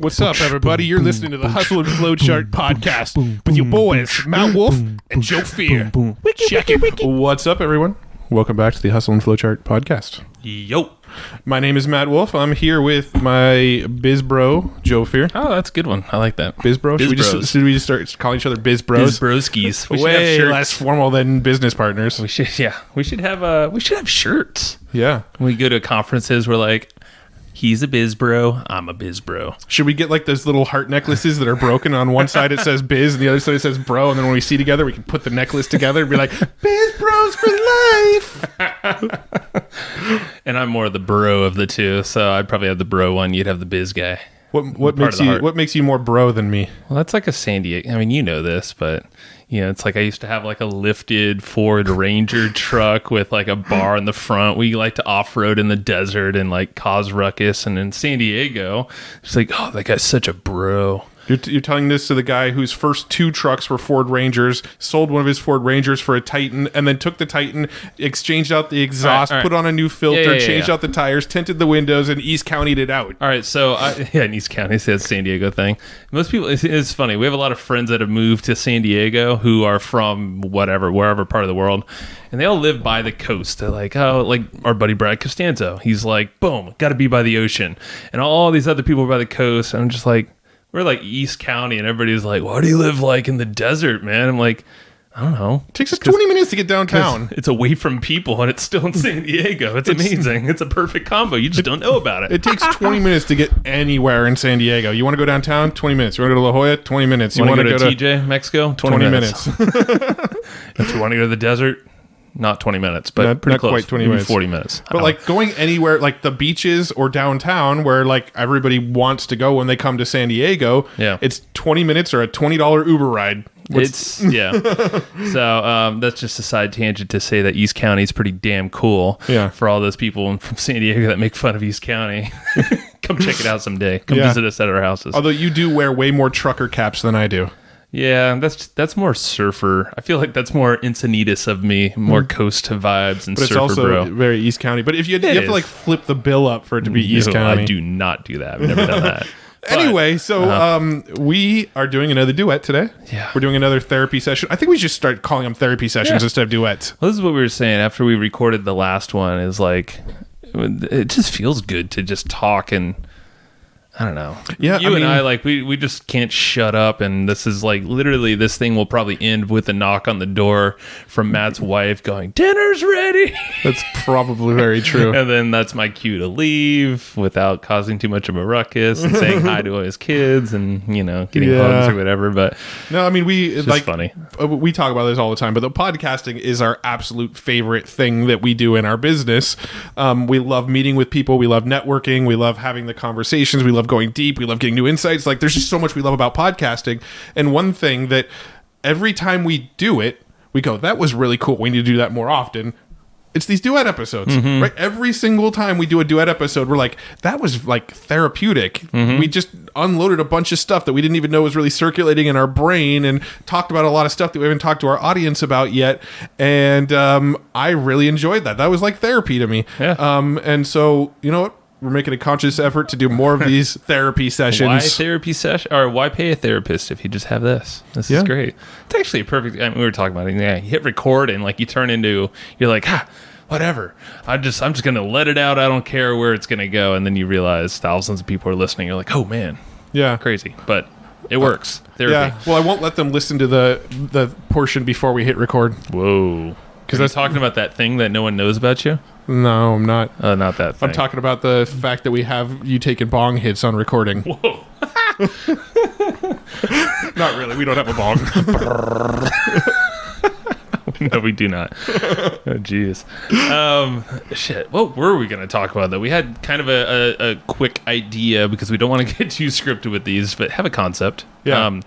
What's up, everybody? You're listening to the Hustle and Flowchart podcast with your boys, Matt Wolfe and Joe Fier. Check it. What's up, everyone? Welcome back to the Hustle and Flowchart podcast. Yo. My name is Matt Wolfe. I'm here with my biz bro, Joe Fier. Oh, that's a good one. I like that. Biz bro? Should we just start calling each other biz bros? Biz broskies. We Way should have less formal than business partners. We should have shirts. Yeah. When we go to conferences, we're like, he's a biz bro, I'm a biz bro. Should we get like those little heart necklaces that are broken? On one side it says biz and the other side it says bro, and then when we see together we can put the necklace together and be like, biz bros for life. And I'm more the bro of the two, so I'd probably have the bro one. You'd have the biz guy. What makes you more bro than me? Well, that's like a San Diego. I mean, you know this, but it's like I used to have like a lifted Ford Ranger truck with like a bar in the front. We like to off-road in the desert and like cause ruckus. And in San Diego, it's like, oh, that guy's such a bro. You're telling this to the guy whose first two trucks were Ford Rangers, sold one of his Ford Rangers for a Titan, and then took the Titan, exchanged out the exhaust, put on a new filter, changed out the tires, tinted the windows, and East County'd it out. All right, so in East County, it's a San Diego thing. Most people, it's funny. We have a lot of friends that have moved to San Diego who are from wherever part of the world, and they all live by the coast. They're like, oh, like our buddy Brad Costanzo. He's like, boom, got to be by the ocean, and all these other people are by the coast. And I'm just like, we're like East County, and everybody's like, why do you live like in the desert, man? I'm like, I don't know. It takes us 20 minutes to get downtown. It's away from people, and it's still in San Diego. It's amazing. It's a perfect combo. You just don't know about it. It takes 20 minits to get anywhere in San Diego. You want to go downtown? 20 minutes. You want to go to La Jolla? 20 minutes. You want to go to TJ, Mexico? 20 minutes. If you want to go to the desert, not 20 minutes, but pretty close. Quite 20 minutes. 40 minutes. But like going anywhere, like the beaches or downtown where like everybody wants to go when they come to San Diego, it's 20 minutes or a $20 Uber ride. So that's just a side tangent to say that East County is pretty damn cool for all those people from San Diego that make fun of East County. Come check it out someday. Come visit us at our houses. Although you do wear way more trucker caps than I do. Yeah, that's more surfer. I feel like that's more Encinitas of me, more coast vibes and but surfer, it's also bro. Very East County. But if you have to like flip the bill up for it to be East County. I do not do that. I've never done that. Anyway, so we are doing another duet today. Yeah. We're doing another therapy session. I think we should start calling them therapy sessions instead of duets. Well, this is what we were saying after we recorded the last one, is like, it just feels good to just talk, and I don't know. Yeah, and I like we just can't shut up, and this is like literally this thing will probably end with a knock on the door from Matt's wife going, "Dinner's ready." That's probably very true. And then that's my cue to leave without causing too much of a ruckus and saying hi to his kids and getting hugs or whatever. But no, I mean it's like funny. We talk about this all the time, but the podcasting is our absolute favorite thing that we do in our business. We love meeting with people. We love networking. We love having the conversations. We love going deep. We love getting new insights. Like there's just so much we love about podcasting. And one thing that every time we do it, we go, that was really cool. We need to do that more often. It's these duet episodes, right? Every single time we do a duet episode, we're like, that was like therapeutic. We just unloaded a bunch of stuff that we didn't even know was really circulating in our brain and talked about a lot of stuff that we haven't talked to our audience about yet. And I really enjoyed that. That was like therapy to me. Yeah. And so, you know what? We're making a conscious effort to do more of these therapy sessions. Why therapy session? Or why pay a therapist if you just have this? This is great. It's actually a perfect. I mean, we were talking about it. Yeah, you hit record and like you turn into. You're like, whatever. I'm just gonna let it out. I don't care where it's gonna go. And then you realize thousands of people are listening. You're like, oh man, crazy. But it works. Therapy. Yeah. Well, I won't let them listen to the portion before we hit record. Whoa. Because they're talking about that thing that no one knows about you. No, I'm not. Not that thing. I'm talking about the fact that we have you taking bong hits on recording. Whoa. Not really. We don't have a bong. No, we do not. Oh, jeez. Shit. What were we going to talk about, though? We had kind of a quick idea because we don't want to get too scripted with these, but have a concept. Yeah.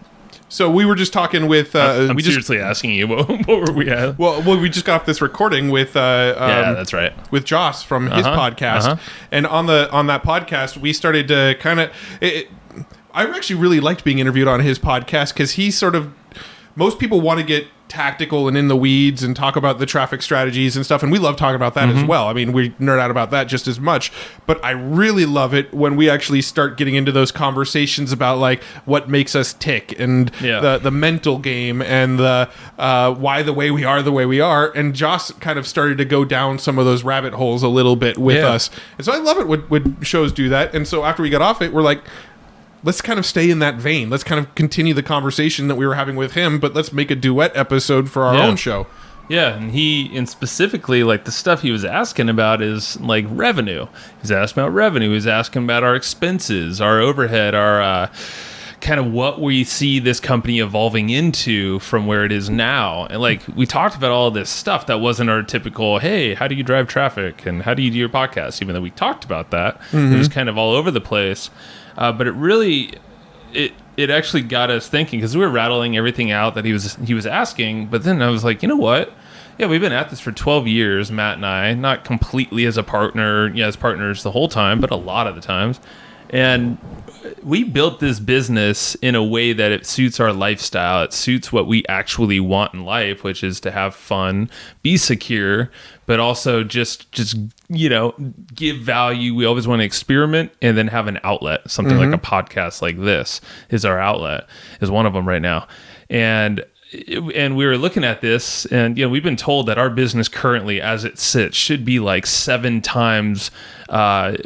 So we were just talking with. I'm seriously asking you, what were we at? Well, we just got off this recording with. Yeah, that's right. With Joss from his podcast, and on that podcast, we started to kind of. I actually really liked being interviewed on his podcast because he sort of most people want to get tactical and in the weeds and talk about the traffic strategies and stuff, and we love talking about that as well. I mean, we nerd out about that just as much, but I really love it when we actually start getting into those conversations about like what makes us tick and the mental game and the why the way we are. And Joss kind of started to go down some of those rabbit holes a little bit with us, and so I love it when shows do that. And so after we got off it, we're like, let's kind of stay in that vein. Let's kind of continue the conversation that we were having with him, but let's make a duet episode for our own show. Yeah, and specifically, like, the stuff he was asking about is, like, revenue. He's asking about revenue. He's asking about our expenses, our overhead, our kind of what we see this company evolving into from where it is now. And, like, we talked about all this stuff that wasn't our typical, hey, how do you drive traffic? And how do you do your podcast? Even though we talked about that. It was kind of all over the place. But it really, it actually got us thinking, because we were rattling everything out that he was asking. But then I was like, you know what? Yeah, we've been at this for 12 years, Matt and I, not completely as a partner, as partners the whole time, but a lot of the times. And we built this business in a way that it suits our lifestyle. It suits what we actually want in life, which is to have fun, be secure, but also just give value. We always want to experiment and then have an outlet. Something like a podcast like this is our outlet, is one of them right now. And we were looking at this, and we've been told that our business currently, as it sits, should be like 7 times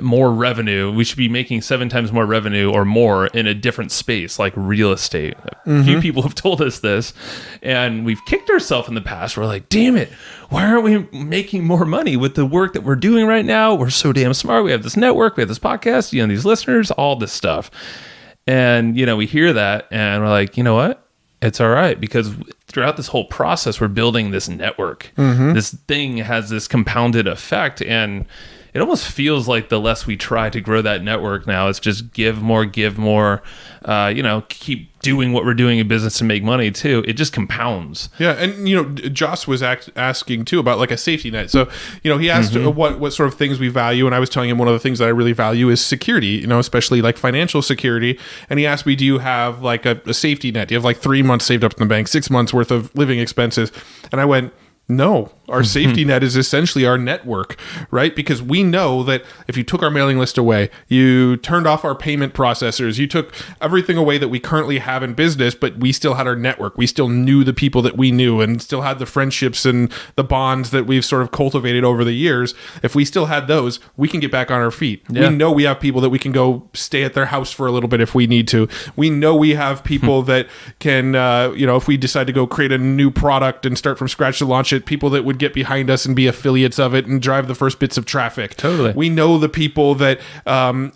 more revenue. We should be making 7 times more revenue or more in a different space, like real estate. A few people have told us this, and we've kicked ourselves in the past. We're like, damn it, why aren't we making more money with the work that we're doing right now? We're so damn smart. We have this network, we have this podcast, these listeners, all this stuff. And, we hear that, and we're like, you know what? It's all right, because throughout this whole process, we're building this network. This thing has this compounded effect, and it almost feels like the less we try to grow that network now, it's just give more, keep doing what we're doing in business to make money too. It just compounds. Yeah, and Joss was asking too about like a safety net. So he asked what sort of things we value, and I was telling him one of the things that I really value is security. Especially like financial security. And he asked me, "Do you have like a safety net? Do you have like 3 months saved up in the bank, 6 months worth of living expenses?" And I went, no, our safety net is essentially our network, right? Because we know that if you took our mailing list away, you turned off our payment processors, you took everything away that we currently have in business, but we still had our network. We still knew the people that we knew and still had the friendships and the bonds that we've sort of cultivated over the years. If we still had those, we can get back on our feet. Yeah. We know we have people that we can go stay at their house for a little bit if we need to. We know we have people that can, if we decide to go create a new product and start from scratch to launch it, people that would get behind us and be affiliates of it and drive the first bits of traffic. Totally. We know the people that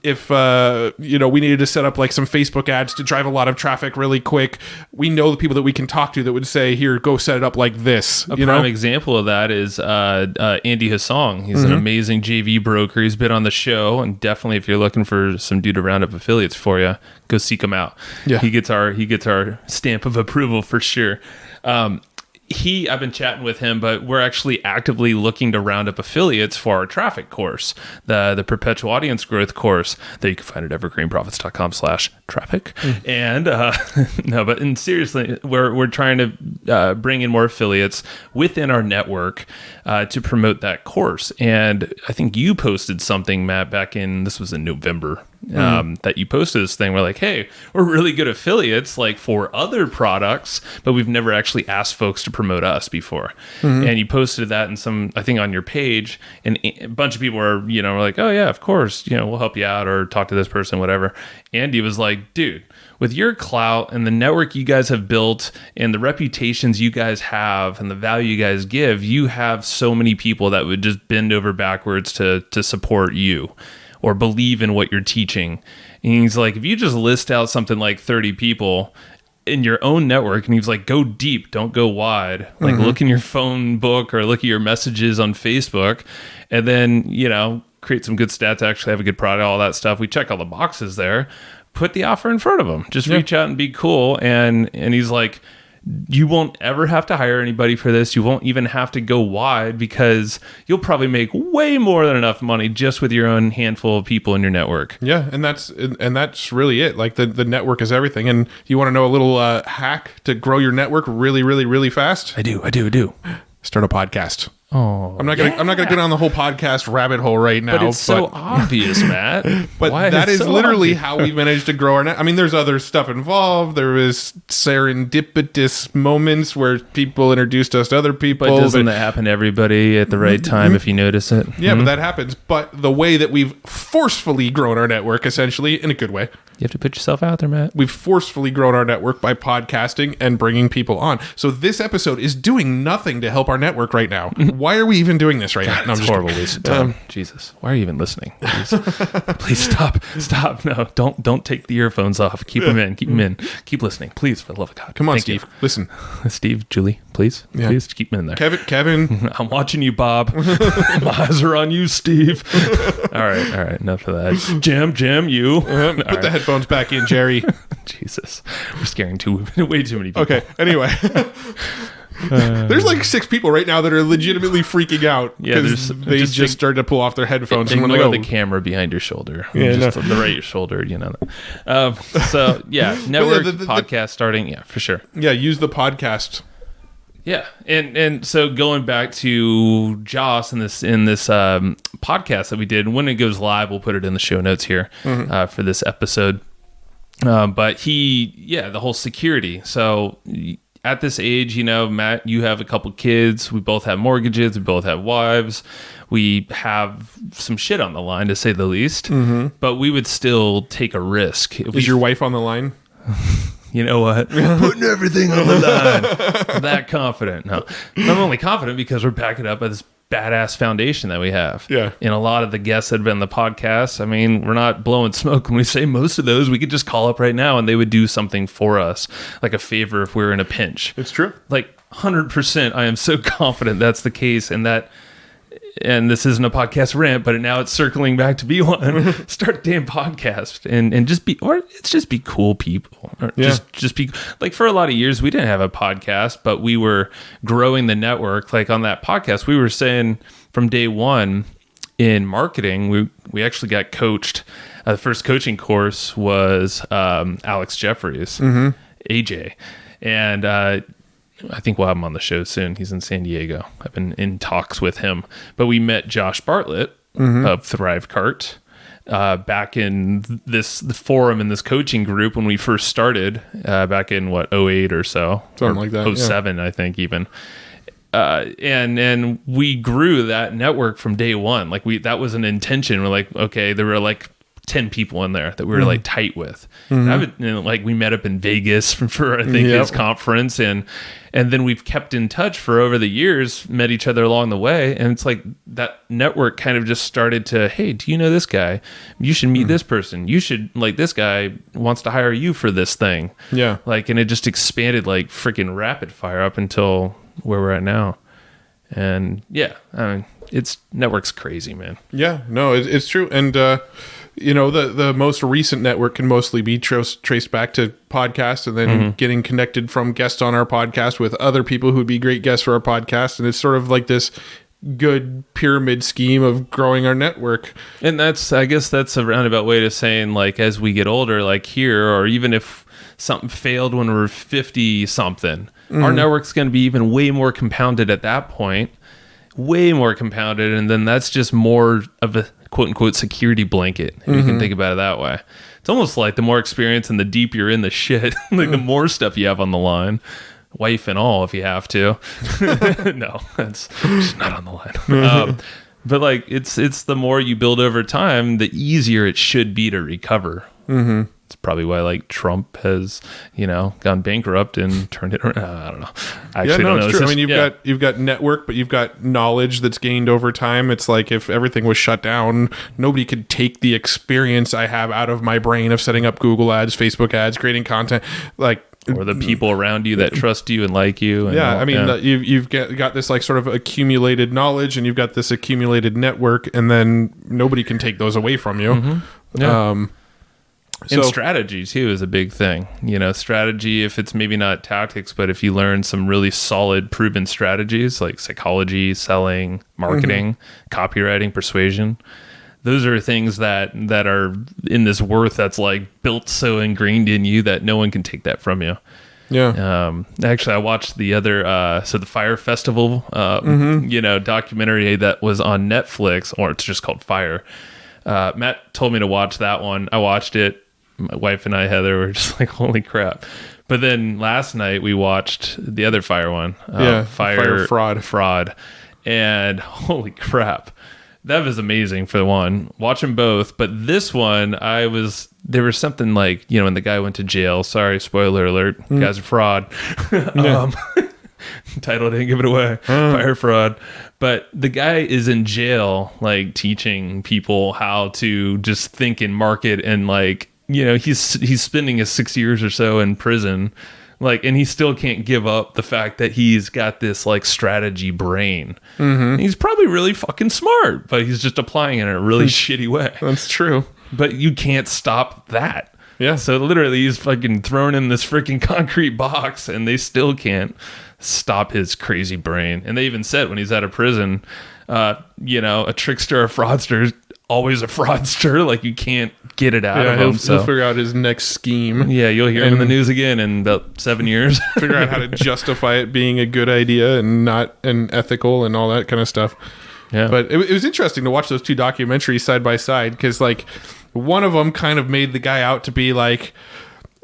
if we needed to set up like some Facebook ads to drive a lot of traffic really quick, we know the people that we can talk to that would say, here, go set it up like this. A prime example of that is Andy Hassong. He's an amazing JV broker. He's been on the show, and definitely if you're looking for some dude to round up affiliates for you, go seek him out. Yeah. He gets our stamp of approval for sure. I've been chatting with him, but we're actually actively looking to round up affiliates for our traffic course, the perpetual audience growth course that you can find at evergreenprofits.com/traffic. And seriously, we're trying to bring in more affiliates within our network to promote that course. And I think you posted something, Matt, this was in November. That you posted this thing. We're like, hey, we're really good affiliates like for other products, but we've never actually asked folks to promote us before. And you posted that in I think on your page, and a bunch of people were like, oh yeah, of course, we'll help you out or talk to this person, whatever. Andy was like, dude, with your clout and the network you guys have built and the reputations you guys have and the value you guys give, you have so many people that would just bend over backwards to support you or believe in what you're teaching. And he's like, if you just list out something like 30 people in your own network, and he's like, go deep, don't go wide. Like look in your phone book or look at your messages on Facebook, and then, create some good stats, actually have a good product, all that stuff. We check all the boxes there. Put the offer in front of them. Just reach out and be cool. And he's like, You won't ever have to hire anybody for this. You won't even have to go wide because you'll probably make way more than enough money just with your own handful of people in your network. Yeah, and that's really it. Like the network is everything. And you want to know a little hack to grow your network really, really, really fast? I do. Start a podcast. Oh, I'm not gonna go down the whole podcast rabbit hole right now. But it's so obvious, Matt. But that is literally how we managed to grow our net. I mean, there's other stuff involved. There was serendipitous moments where people introduced us to other people. But doesn't that happen to everybody at the right time if you notice it? Yeah, but that happens. But the way that we've forcefully grown our network, essentially, in a good way. You have to put yourself out there, Matt. We've forcefully grown our network by podcasting and bringing people on. So this episode is doing nothing to help our network right now. Why are we even doing this right now? No, it's horrible waste of time. Jesus, why are you even listening? Please stop. No, don't take the earphones off. Keep them in. Keep listening, please, for the love of God. Come on, Steve. Listen, Steve, Julie, please keep them in there. Kevin, I'm watching you, Bob. My eyes are on you, Steve. All right. Enough of that. Jim, you put the headphones back in, Jerry. Jesus, we're scaring way too many people. Okay. Anyway. There's like 6 people right now that are legitimately freaking out because they just started to pull off their headphones. And the camera behind your shoulder. The right shoulder, So, network podcast starting. Yeah, for sure. Yeah, use the podcast. Yeah, and so going back to Joss in this podcast that we did, when it goes live, we'll put it in the show notes here for this episode. But the whole security. So at this age, Matt, you have a couple kids. We both have mortgages. We both have wives. We have some shit on the line, to say the least. But we would still take a risk. Is your wife on the line? You know what? Putting everything on the line. That confident. No, I'm only confident because we're backing up by this badass foundation that we have. Yeah. And a lot of the guests that have been on the podcast, I mean, we're not blowing smoke when we say most of those we could just call up right now and they would do something for us, like a favor if we were in a pinch. It's true. Like 100%, I am so confident that's the case, and this isn't a podcast rant, but now it's circling back to be one. Start a damn podcast and just be cool people. Or just be like, for a lot of years we didn't have a podcast, but we were growing the network. Like on that podcast, we were saying from day one in marketing, we actually got coached. The first coaching course was Alex Jeffries, AJ, and I think we'll have him on the show soon. He's in San Diego. I've been in talks with him. But we met Josh Bartlett of Thrivecart back in the forum in this coaching group when we first started back in 08 or so. Something like that. 07, I think even. And we grew that network from day one. Like that was an intention. We're like, okay, there were like 10 people in there that we were like tight with. We met up in Vegas for I think his conference, and then we've kept in touch for over the years, met each other along the way, and it's like that network kind of just started to, hey, do you know this guy? You should meet this person. You should, like, this guy wants to hire you for this thing. Yeah. Like, and it just expanded like freaking rapid fire up until where we're at now. And I mean, network's crazy, man. Yeah, no, it's true. And the most recent network can mostly be traced back to podcasts and then getting connected from guests on our podcast with other people who'd be great guests for our podcast. And it's sort of like this good pyramid scheme of growing our network. And I guess that's a roundabout way to saying, like, as we get older, like here, or even if something failed when we're 50 something, our network's going to be even way more compounded at that point. Way more compounded, and then that's just more of a quote-unquote security blanket, if you can think about it that way. It's almost like the more experience and the deep you're in the shit, like the more stuff you have on the line, wife and all, if you have to. No, that's just not on the line. But like, it's the more you build over time, the easier it should be to recover. It's probably why like Trump has, gone bankrupt and turned it around. I don't know. I actually don't know. It's true. I mean, you've got network, but you've got knowledge that's gained over time. It's like if everything was shut down, nobody could take the experience I have out of my brain of setting up Google ads, Facebook ads, creating content, like, or the people around you that trust you and like you. And you've got this like sort of accumulated knowledge, and you've got this accumulated network, and then nobody can take those away from you. And strategy too is a big thing. Strategy, if it's maybe not tactics, but if you learn some really solid proven strategies like psychology, selling, marketing, copywriting, persuasion, those are things that are in this worth that's like built so ingrained in you that no one can take that from you. Yeah. Actually, I watched the other, the Fier Festival, documentary that was on Netflix, or it's just called Fier. Matt told me to watch that one. I watched it. My wife and I, Heather, were just like, holy crap. But then last night we watched the other Fier one. Fier Fraud. And holy crap. That was amazing for the one. Watch them both. But this one, there was something like, when the guy went to jail. Sorry, spoiler alert. Guy's a fraud. Title didn't give it away. Fier Fraud. But the guy is in jail, like teaching people how to just think and market, and like, he's spending his 6 years or so in prison, like, and he still can't give up the fact that he's got this like strategy brain. He's probably really fucking smart, but he's just applying it in a really shitty way. That's true. But you can't stop that. Yeah. So literally he's fucking thrown in this freaking concrete box, and they still can't stop his crazy brain. And they even said when he's out of prison, a trickster, a fraudster is always a fraudster. Like, you can't get it out of him. He'll figure out his next scheme. Yeah, you'll hear him in the news again in about 7 years. Figure out how to justify it being a good idea and not ethical and all that kind of stuff. Yeah. But it was interesting to watch those two documentaries side by side, because like one of them kind of made the guy out to be like,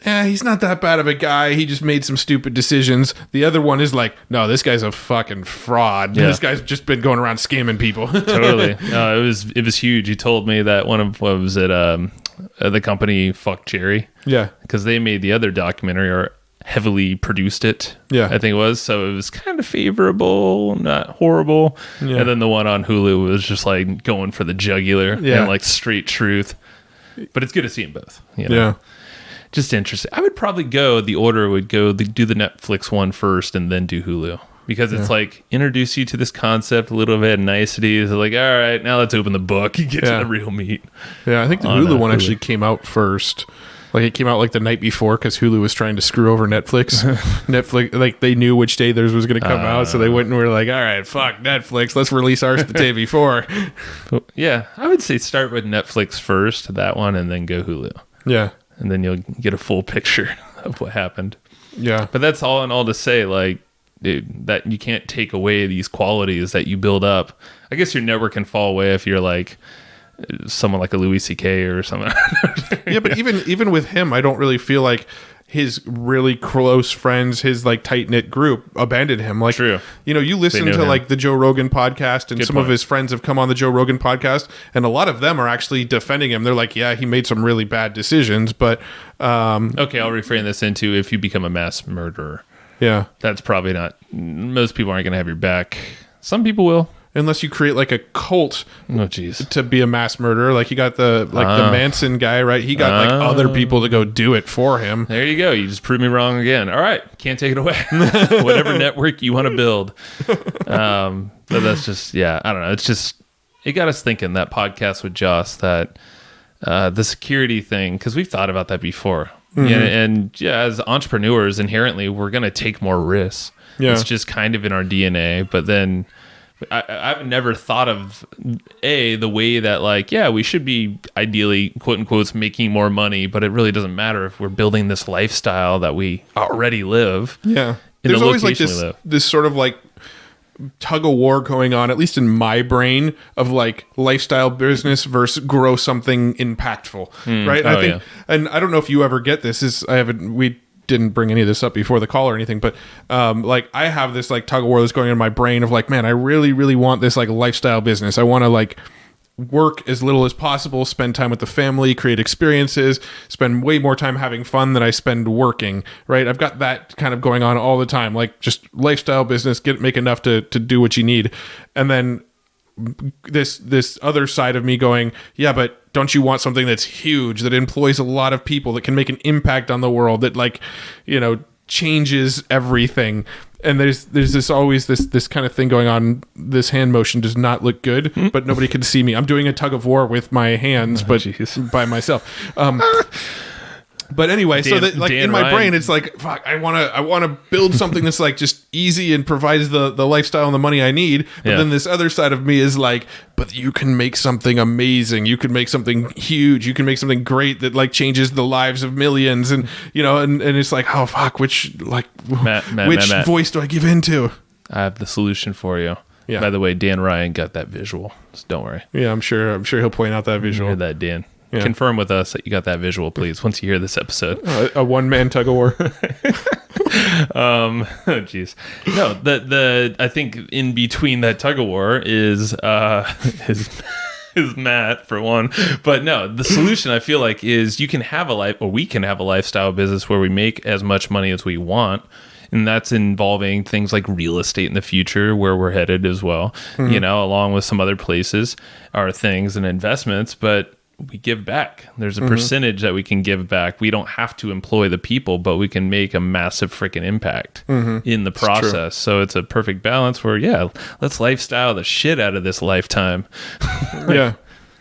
he's not that bad of a guy. He just made some stupid decisions. The other one is like, no, this guy's a fucking fraud. Yeah. This guy's just been going around scamming people. Totally. It was huge. He told me that one of, what was it, the company Fuck Cherry. Yeah. Because they made the other documentary, or heavily produced it. Yeah. I think it was. So it was kind of favorable, not horrible. Yeah. And then the one on Hulu was just like going for the jugular and like straight truth. But it's good to see them both. Yeah. Just interesting. I would probably the order would go, do the Netflix one first and then do Hulu. Because it's like, introduce you to this concept, a little bit of niceties. Like, all right, now let's open the book and get to the real meat. Yeah, I think the Hulu one actually came out first. Like, it came out like the night before, because Hulu was trying to screw over Netflix. Netflix, like, they knew which day theirs was going to come out, so they went and were like, all right, fuck Netflix, let's release ours the day before. Yeah, I would say start with Netflix first, that one, and then go Hulu. Yeah. And then you'll get a full picture of what happened. Yeah. But that's all in all to say, like, dude, that you can't take away these qualities that you build up. I guess your network can fall away if you're like someone like a Louis C.K. or something. Yeah, but even with him, I don't really feel like his really close friends, his like tight knit group, abandoned him. Like, true. You listen to him. Like the Joe Rogan podcast, and some of his friends have come on the Joe Rogan podcast, and a lot of them are actually defending him. They're like, yeah, he made some really bad decisions, but okay, I'll reframe this into, if you become a mass murderer. Yeah, that's probably not. Most people aren't going to have your back. Some people will. Unless you create like a cult to be a mass murderer. Like, you got the Manson guy, right? He got like other people to go do it for him. There you go. You just proved me wrong again. All right. Can't take it away. Whatever network you want to build. But that's just, I don't know. It's just, it got us thinking, that podcast with Joss, that the security thing, because we've thought about that before. Mm-hmm. And as entrepreneurs, inherently, we're going to take more risks. Yeah. It's just kind of in our DNA. But then I've never thought of the way that, like, we should be ideally, quote unquote, making more money, but it really doesn't matter if we're building this lifestyle that we already live. Yeah. There's always like this sort of like tug of war going on, at least in my brain, of like lifestyle business versus grow something impactful. Right. I think, and I don't know if you ever get this, we didn't bring any of this up before the call or anything, but like, I have this like tug of war that's going on in my brain of like, man, I really, really want this like lifestyle business. I want to like work as little as possible, spend time with the family, create experiences, spend way more time having fun than I spend working, right? I've got that kind of going on all the time, like just lifestyle business, make enough to do what you need. And then this other side of me going, yeah, but don't you want something that's huge, that employs a lot of people, that can make an impact on the world, that like, changes everything? And there's this always this kind of thing going on. This hand motion does not look good, but nobody can see me. I'm doing a tug of war with my hands, but by myself. But anyway, so that like in my brain, it's like, fuck, I want to build something that's like just easy and provides the lifestyle and the money I need. But then this other side of me is like, but you can make something amazing. You can make something huge. You can make something great that like changes the lives of millions. And, you know, and it's like, oh, fuck, which voice do I give into? I have the solution for you. Yeah. By the way, Dan Ryan got that visual. So don't worry. Yeah, I'm sure he'll point out that visual. You heard that, Dan. Yeah. Confirm with us that you got that visual, please, once you hear this episode. A one-man tug-of-war. Jeez. No, I think in between that tug-of-war is Matt, for one. But no, the solution, I feel like, is you can have we can have a lifestyle business where we make as much money as we want. And that's involving things like real estate in the future, where we're headed as well, you know, along with some other places or things and investments. But we give back. There's a percentage that we can give back. We don't have to employ the people, but we can make a massive freaking impact in the process. So it's a perfect balance where, yeah, let's lifestyle the shit out of this lifetime. Yeah.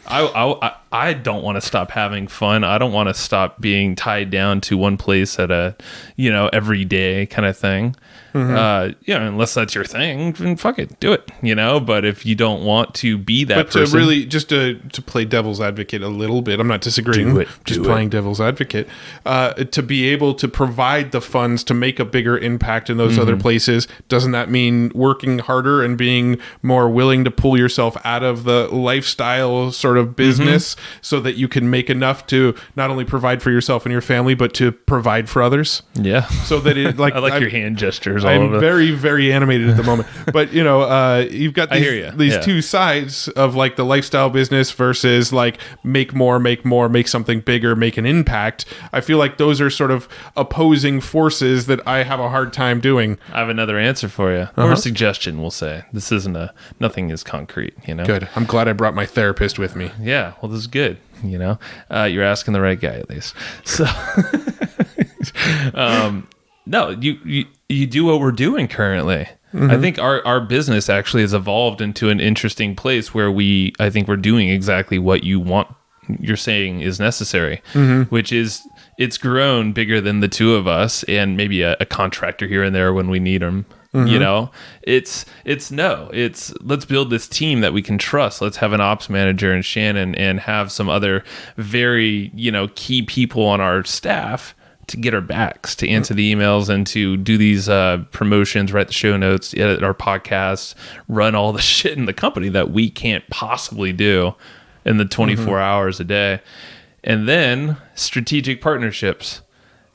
I don't want to stop having fun. I don't want to stop being tied down to one place at a, you know, every day kind of thing. Unless that's your thing, then fuck it, do it, you know. But if you don't want to be that person, to really just to play devil's advocate a little bit, I'm not disagreeing. Playing devil's advocate, to be able to provide the funds to make a bigger impact in those other places, doesn't that mean working harder and being more willing to pull yourself out of the lifestyle sort of business so that you can make enough to not only provide for yourself and your family, but to provide for others? Yeah. So that it like I like your hand gestures. I'm very, very animated at the moment. But, you know, you've got these two sides of like the lifestyle business versus like make something bigger, make an impact. I feel like those are sort of opposing forces that I have a hard time doing. I have another answer for you. Or a suggestion, we'll say. This isn't nothing is concrete, you know? Good. I'm glad I brought my therapist with me. Yeah, well, this is good, you know? You're asking the right guy, at least. So... no, you do what we're doing currently. I think our business actually has evolved into an interesting place where I think we're doing exactly what you're saying is necessary, which is it's grown bigger than the two of us and maybe a contractor here and there when we need them. You know, it's let's build this team that we can trust. Let's have an ops manager and Shannon and have some other very, you know, key people on our staff to get our backs, to answer the emails and to do these promotions, write the show notes, edit our podcasts, run all the shit in the company that we can't possibly do in the 24 hours a day. And then strategic partnerships,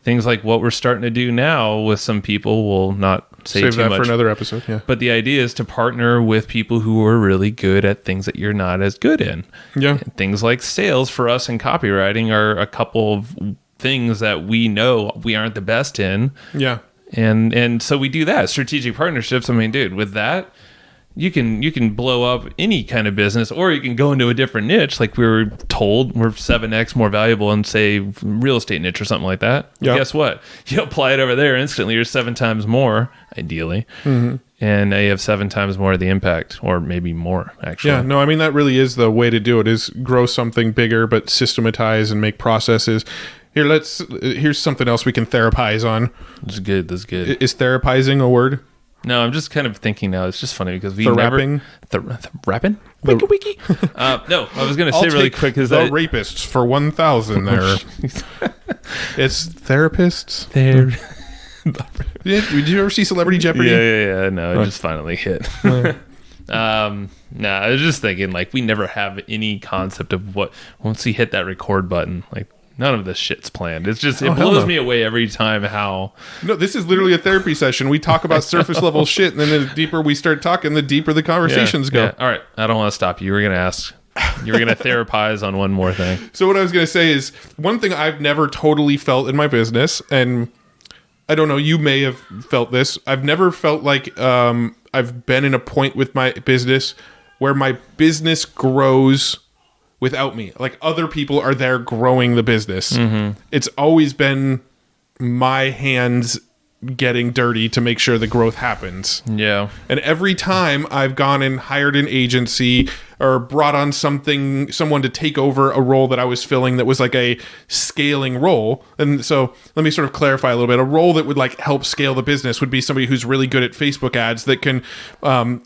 things like what we're starting to do now with some people. We'll not say Save too that much for another episode. Yeah. But the idea is to partner with people who are really good at things that you're not as good in. Yeah. And things like sales for us and copywriting are a couple of things that we know we aren't the best in. Yeah. And so we do that. Strategic partnerships. I mean, dude, with that, you can blow up any kind of business, or you can go into a different niche. Like we were told, we're 7x more valuable in, say, real estate niche or something like that. Yeah. Guess what? You apply it over there instantly. You're 7 times more, ideally. And you have 7 times more of the impact, or maybe more, actually. Yeah, no, I mean, that really is the way to do it, is grow something bigger, but systematize and make processes. Here's something else we can therapize on. That's good. Is therapizing a word? No, I'm just kind of thinking now. It's just funny because we rapping? The rapping? Wiki. No, I was going to say really quick is that rapists for 1,000 there. It's therapists. Did you ever see Celebrity Jeopardy? Yeah. No, it just finally hit. I was just thinking, like, we never have any concept of what once we hit that record button, like. None of this shit's planned. It's just, it blows me away every time how... No, this is literally a therapy session. We talk about surface level shit, and then the deeper we start talking, the deeper the conversations go. Yeah. All right. I don't want to stop you. You were going to ask. You were going to therapize on one more thing. So what I was going to say is, one thing I've never totally felt in my business, and I don't know, you may have felt this. I've never felt like I've been in a point with my business where my business grows without me. Like, other people are there growing the business. It's always been my hands getting dirty to make sure the growth happens. Yeah. And every time I've gone and hired an agency or brought on someone to take over a role that I was filling that was like a scaling role. And so let me sort of clarify a little bit. A role that would like help scale the business would be somebody who's really good at Facebook ads that can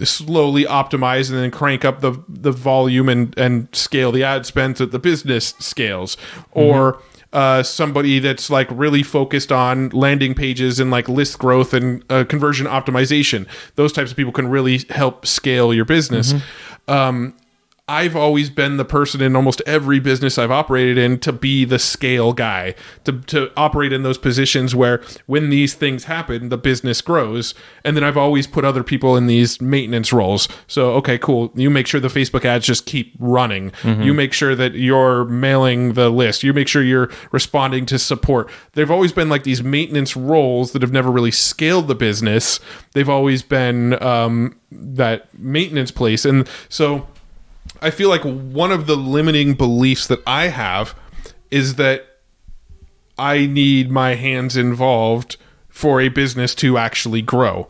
slowly optimize and then crank up the volume and scale the ad spend so that the business scales. Or somebody that's like really focused on landing pages and like list growth and conversion optimization. Those types of people can really help scale your business. I've always been the person in almost every business I've operated in to be the scale guy, to operate in those positions where when these things happen, the business grows. And then I've always put other people in these maintenance roles. So, okay, cool. You make sure the Facebook ads just keep running. You make sure that you're mailing the list. You make sure you're responding to support. They've always been like these maintenance roles that have never really scaled the business. They've always been that maintenance place. And so I feel like one of the limiting beliefs that I have is that I need my hands involved for a business to actually grow.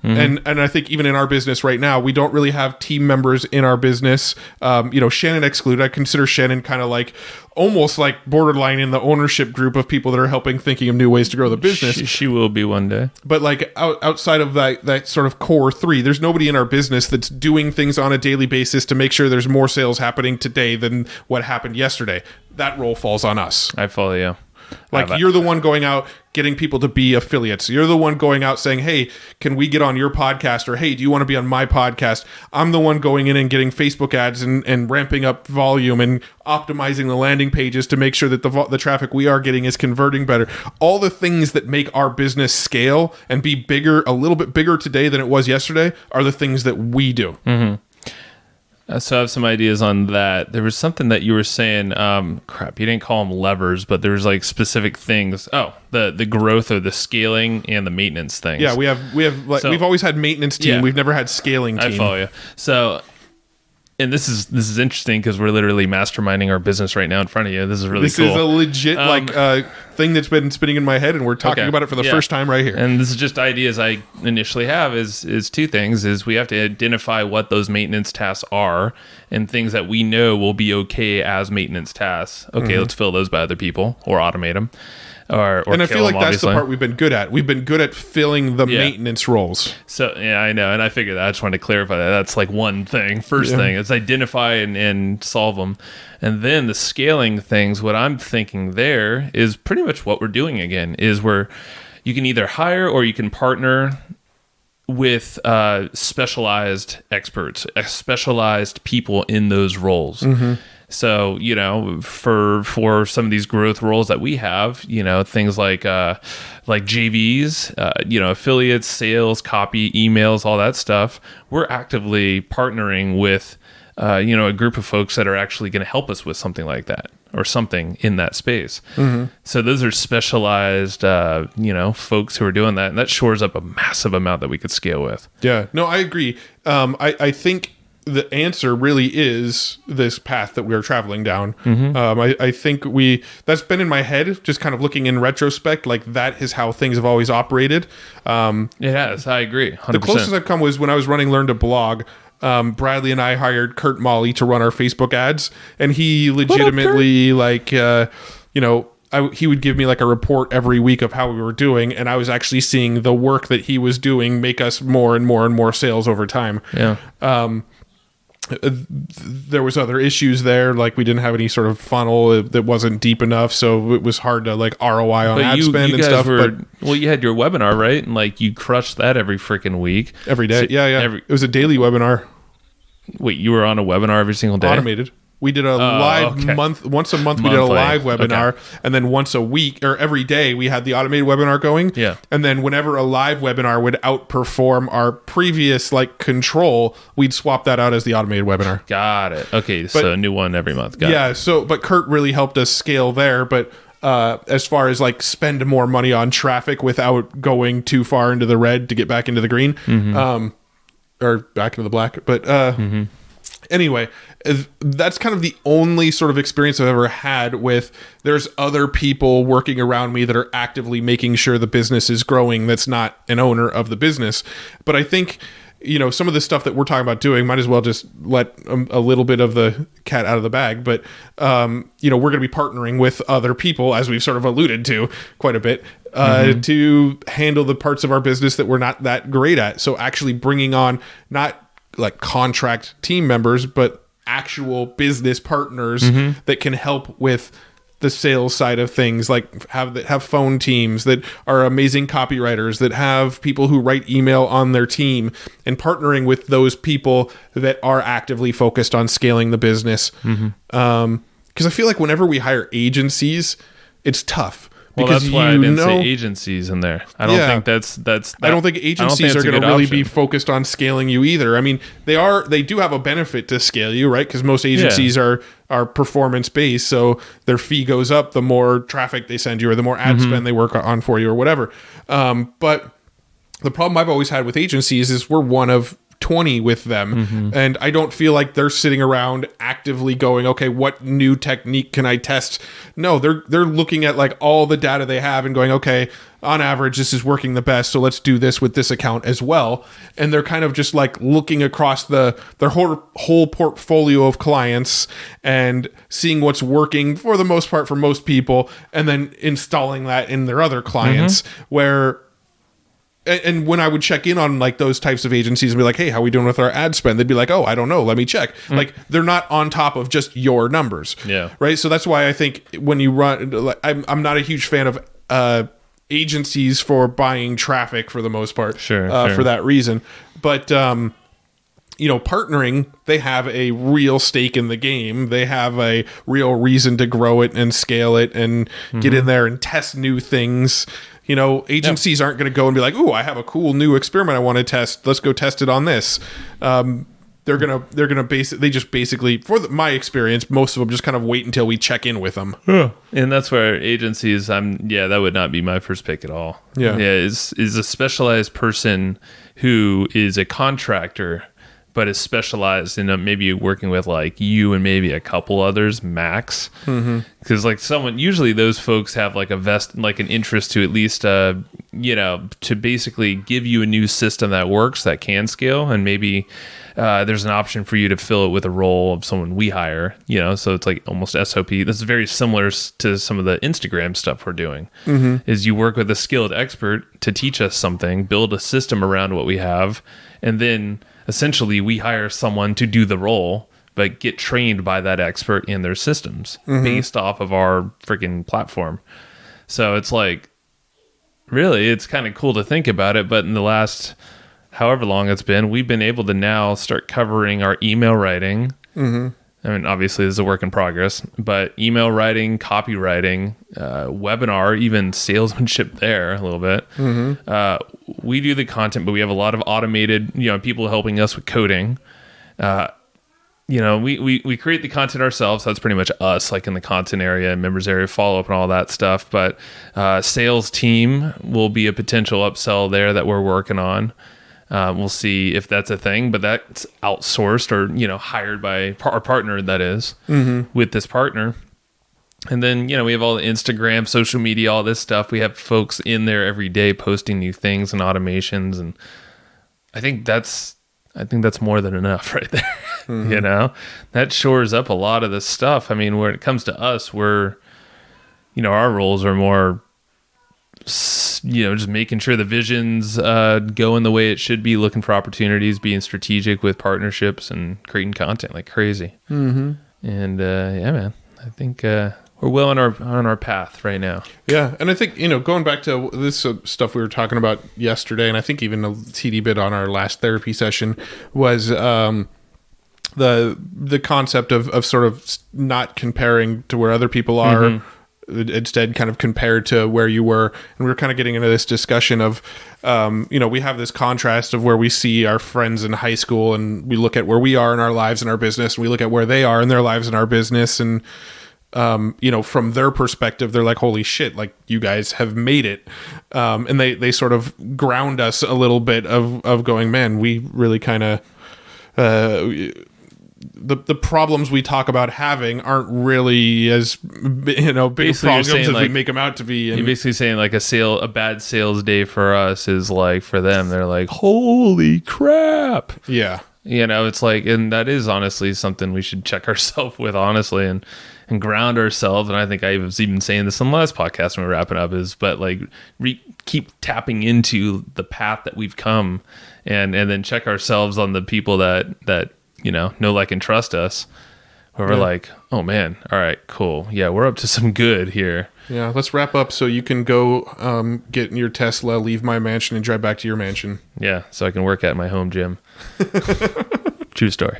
And I think even in our business right now, we don't really have team members in our business. Shannon excluded. I consider Shannon kind of like almost like borderline in the ownership group of people that are helping thinking of new ways to grow the business. She will be one day. But like outside of that sort of core three, there's nobody in our business that's doing things on a daily basis to make sure there's more sales happening today than what happened yesterday. That role falls on us. I follow you. Like you're the one going out getting people to be affiliates. You're the one going out saying, hey, can we get on your podcast? Or, hey, do you want to be on my podcast? I'm the one going in and getting Facebook ads and ramping up volume and optimizing the landing pages to make sure that the traffic we are getting is converting better. All the things that make our business scale and be bigger, a little bit bigger today than it was yesterday, are the things that we do. So I have some ideas on that. There was something that you were saying. You didn't call them levers, but there was like specific things. Oh, the growth or the scaling and the maintenance things. Yeah, we have like we've always had maintenance team. Yeah. We've never had scaling team. I follow you. So, and this is interesting because we're literally masterminding our business right now in front of you. This is really cool. This is a legit thing that's been spinning in my head, and we're talking about it for the first time right here. And this is just ideas I initially have is two things. Is we have to identify what those maintenance tasks are and things that we know will be okay as maintenance tasks. Okay, let's fill those by other people or automate them. And I feel like that's the part we've been good at. We've been good at filling the maintenance roles. So, yeah, I know. And I figured that. I just wanted to clarify that. That's like one thing. First thing is identify and solve them. And then the scaling things, what I'm thinking there is pretty much what we're doing again, is where you can either hire or you can partner with specialized experts, specialized people in those roles. So, for some of these growth roles that we have, things like JVs, affiliates, sales, copy, emails, all that stuff, we're actively partnering with, a group of folks that are actually going to help us with something like that or something in that space. So those are specialized, folks who are doing that. And that shores up a massive amount that we could scale with. Yeah, no, I agree. I think the answer really is this path that we're traveling down. I think that's been in my head, just kind of looking in retrospect, like that is how things have always operated. It has. I agree. 100%. The closest I've come was when I was running Learn to Blog. Bradley and I hired Kurt Molly to run our Facebook ads, and he legitimately he would give me like a report every week of how we were doing, and I was actually seeing the work that he was doing make us more and more and more sales over time. There was other issues there, like we didn't have any sort of funnel that wasn't deep enough, so it was hard to like ROI on ad spend and stuff. Well, you had your webinar, right? And like you crushed that every freaking week. Every day. It was a daily webinar. Wait, you were on a webinar every single day? Automated. We did a once a month we did a live webinar, and then once a week or every day we had the automated webinar going. Yeah. And then whenever a live webinar would outperform our previous like control, we'd swap that out as the automated webinar. Got it. Okay, so a new one every month. Got it. But Kurt really helped us scale there, but as far as like spend more money on traffic without going too far into the red to get back into the green, or back into the black, but Anyway, that's kind of the only sort of experience I've ever had with there's other people working around me that are actively making sure the business is growing that's not an owner of the business. But I think, some of the stuff that we're talking about doing, might as well just let a little bit of the cat out of the bag. But, we're going to be partnering with other people, as we've sort of alluded to quite a bit, to handle the parts of our business that we're not that great at. So actually bringing on not like contract team members, but actual business partners that can help with the sales side of things, like have phone teams that are amazing copywriters, that have people who write email on their team, and partnering with those people that are actively focused on scaling the business. Because I feel like whenever we hire agencies, it's tough. Well, Because that's why I didn't say agencies in there. I don't think that's. I don't think agencies are going to really be focused on scaling you either. I mean, they do have a benefit to scale you, right? Because most agencies are performance based, so their fee goes up the more traffic they send you, or the more ad spend they work on for you, or whatever. But the problem I've always had with agencies is we're one of 20 with them, and I don't feel like they're sitting around actively going, okay, what new technique can I test? No, they're looking at like all the data they have and going, okay, on average this is working the best, so let's do this with this account as well. And they're kind of just like looking across their whole portfolio of clients and seeing what's working for the most part for most people, and then installing that in their other clients. And when I would check in on like those types of agencies and be like, hey, how are we doing with our ad spend? They'd be like, oh, I don't know. Let me check. Like, they're not on top of just your numbers. Yeah. Right. So that's why I think when you run, like, I'm not a huge fan of agencies for buying traffic for the most part. Sure. For that reason. But, partnering, they have a real stake in the game. They have a real reason to grow it and scale it and get in there and test new things. Agencies aren't going to go and be like, "Ooh, I have a cool new experiment I want to test. Let's go test it on this." They're gonna basically, for my experience, most of them just kind of wait until we check in with them. Yeah. And that's where agencies, that would not be my first pick at all. Yeah, is a specialized person who is a contractor, but is specialized in maybe working with like you and maybe a couple others max. Because like usually those folks have like an interest to at least, to basically give you a new system that works, that can scale. And maybe there's an option for you to fill it with a role of someone we hire, so it's like almost SOP. This is very similar to some of the Instagram stuff we're doing, is you work with a skilled expert to teach us something, build a system around what we have, and then essentially we hire someone to do the role, but get trained by that expert in their systems based off of our freaking platform. So it's like, really, it's kind of cool to think about it. But in the last however long it's been, we've been able to now start covering our email writing. I mean, obviously this is a work in progress, but email writing, copywriting, webinar, even salesmanship there a little bit. We do the content, but we have a lot of automated, people helping us with coding. We create the content ourselves. That's pretty much us, like in the content area, members area, follow up and all that stuff. But sales team will be a potential upsell there that we're working on. We'll see if that's a thing, but that's outsourced or, hired by our partner, that is, with this partner. And then, we have all the Instagram, social media, all this stuff. We have folks in there every day posting new things and automations. And I think that's more than enough right there. That shores up a lot of this stuff. I mean, when it comes to us, we're, our roles are more, just making sure the vision's going the way it should be, looking for opportunities, being strategic with partnerships and creating content like crazy. And man, I think we're well on our path right now. Yeah, and I think going back to this stuff we were talking about yesterday, and I think even a TD bit on our last therapy session was the concept of sort of not comparing to where other people are. Instead kind of compared to where you were. And we were kind of getting into this discussion of, we have this contrast of where we see our friends in high school, and we look at where we are in our lives and our business, and we look at where they are in their lives and our business. And, from their perspective, they're like, holy shit, like you guys have made it. And they sort of ground us a little bit of going, man, we really kind of, the problems we talk about having aren't really as big Basically, you're problems saying, as we like, make them out to be. And You're basically saying like a bad sales day for us is like for them. They're like, holy crap. yeah, It's like, and that is honestly something we should check ourselves with, honestly, and ground ourselves. And I think I was even saying this on the last podcast when we were wrapping up but like keep tapping into the path that we've come and then check ourselves on the people that know, like, and trust us, where we're like, oh man, all right, cool. Yeah, we're up to some good here. Yeah, let's wrap up so you can go get in your Tesla, leave my mansion, and drive back to your mansion. Yeah, so I can work at my home gym. True story.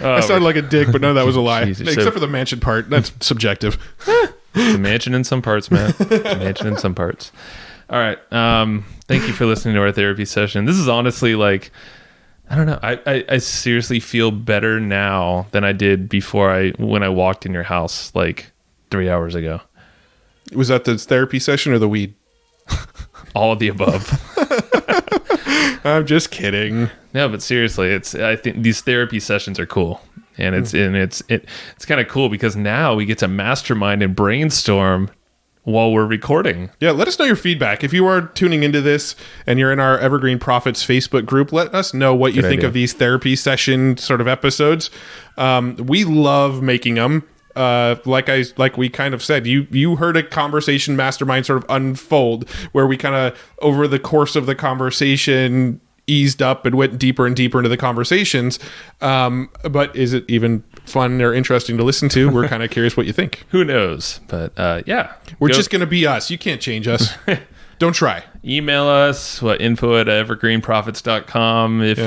I sounded like a dick, but no, that was a lie. Jesus, Except for the mansion part. That's subjective. It's a mansion in some parts, man. It's a mansion in some parts. All right. Thank you for listening to our therapy session. This is honestly like, I don't know. I seriously feel better now than I did when I walked in your house like 3 hours ago. Was that the therapy session or the weed? All of the above. I'm just kidding. No, but seriously, I think these therapy sessions are cool. And it's kind of cool because now we get to mastermind and brainstorm while we're recording. Yeah, let us know your feedback. If you are tuning into this and you're in our Evergreen Profits Facebook group, let us know what you think of these therapy session sort of episodes. We love making them. Like we kind of said, you heard a conversation mastermind sort of unfold where we kind of over the course of the conversation eased up and went deeper and deeper into the conversations. But is it even fun or interesting to listen to? We're kind of curious what you think. Who knows? But yeah, we're just going to be us. You can't change us. Don't try. Email us, info@evergreenprofits.com. If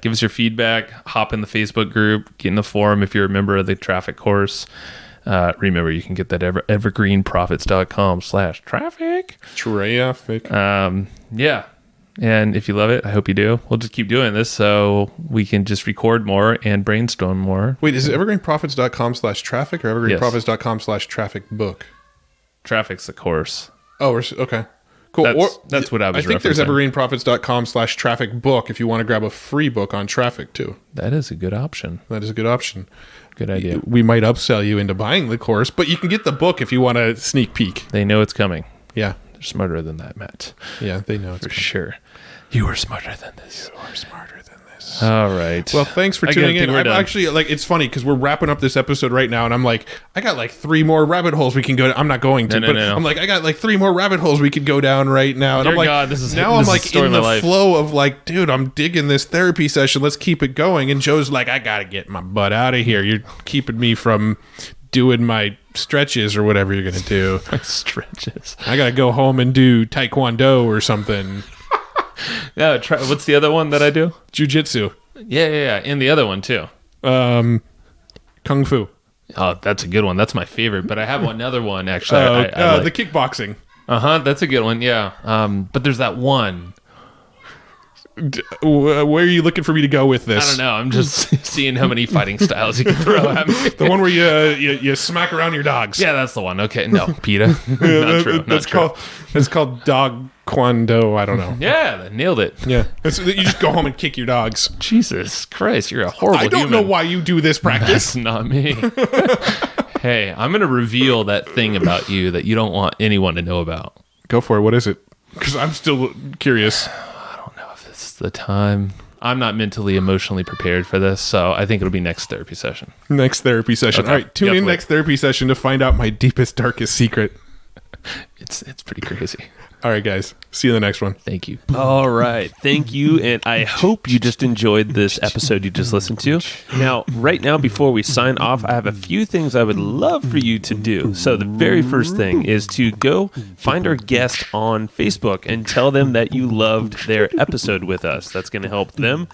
give us your feedback. Hop in the Facebook group. Get in the forum if you're a member of the traffic course. Remember, you can get that evergreenprofits.com/traffic. Traffic. Yeah. And if you love it, I hope you do. We'll just keep doing this so we can just record more and brainstorm more. Wait, is it evergreenprofits.com/traffic or evergreenprofits.com/traffic book? Traffic's the course. Oh, okay. Cool. That's what I was I think there's referencing. evergreenprofits.com/traffic book if you want to grab a free book on traffic too. That is a good option. That is a good option. Good idea. We might upsell you into buying the course, but you can get the book if you want a sneak peek. They know it's coming. Yeah. They're smarter than that, Matt. Yeah, they know it's for sure. You are smarter than this. You are smarter than this. All right. Well, thanks for tuning in. I'm actually it's funny because we're wrapping up this episode right now, and I'm like, I got like 3 more rabbit holes we can go down. I'm not going to, but I'm like, I got like 3 more rabbit holes we could go down right now. And I'm like, I'm like in the flow of like, dude, I'm digging this therapy session. Let's keep it going. And Joe's like, I got to get my butt out of here. You're keeping me from doing my stretches or whatever you're going to do. My stretches. I got to go home and do taekwondo or something. Yeah, what's the other one that I do? Jiu-jitsu. Yeah. And the other one, too. Kung Fu. Oh, that's a good one. That's my favorite. But I have another one, actually. The kickboxing. That's a good one, yeah. But there's that one. Where are you looking for me to go with this? I don't know. I'm just seeing how many fighting styles you can throw at me. The one where you smack around your dogs. Yeah, that's the one. Okay, no, PETA. Not true. It's called dog kwando. I don't know. Yeah, nailed it. Yeah, you just go home and kick your dogs. Jesus Christ, you're a horrible human. I don't know why you do this practice. That's not me. Hey, I'm going to reveal that thing about you that you don't want anyone to know about. Go for it. What is it? Because I'm still curious. The time. I'm not mentally, emotionally prepared for this, so I think it'll be next therapy session. Next therapy session. Okay. All right, tune in next therapy session to find out my deepest, darkest secret. It's pretty crazy. All right, guys. See you in the next one. Thank you. All right. Thank you. And I hope you just enjoyed this episode you just listened to. Now, right now, before we sign off, I have a few things I would love for you to do. So the very first thing is to go find our guest on Facebook and tell them that you loved their episode with us. That's going to help them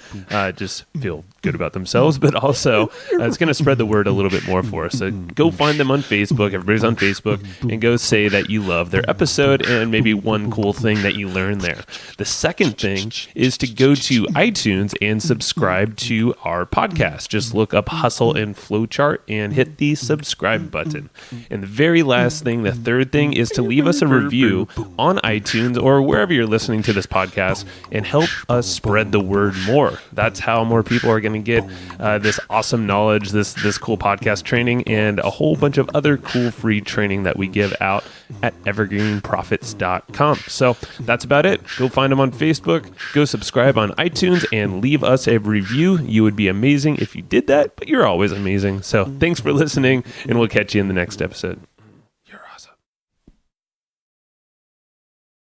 just feel good about themselves, but also it's going to spread the word a little bit more for us. So go find them on Facebook. Everybody's on Facebook, and go say that you love their episode and maybe one cool thing that you learned there. The second thing is to go to iTunes and subscribe to our podcast. Just look up Hustle and Flowchart and hit the subscribe button. And the very last thing, the third thing, is to leave us a review on iTunes or wherever you're listening to this podcast and help us spread the word more. That's how more people are going to get this awesome knowledge, this cool podcast training, and a whole bunch of other cool free training that we give out at evergreenprofits.com. So that's about it. Go find them on Facebook, go subscribe on iTunes, and leave us a review. You would be amazing if you did that, but you're always amazing. So thanks for listening, and we'll catch you in the next episode.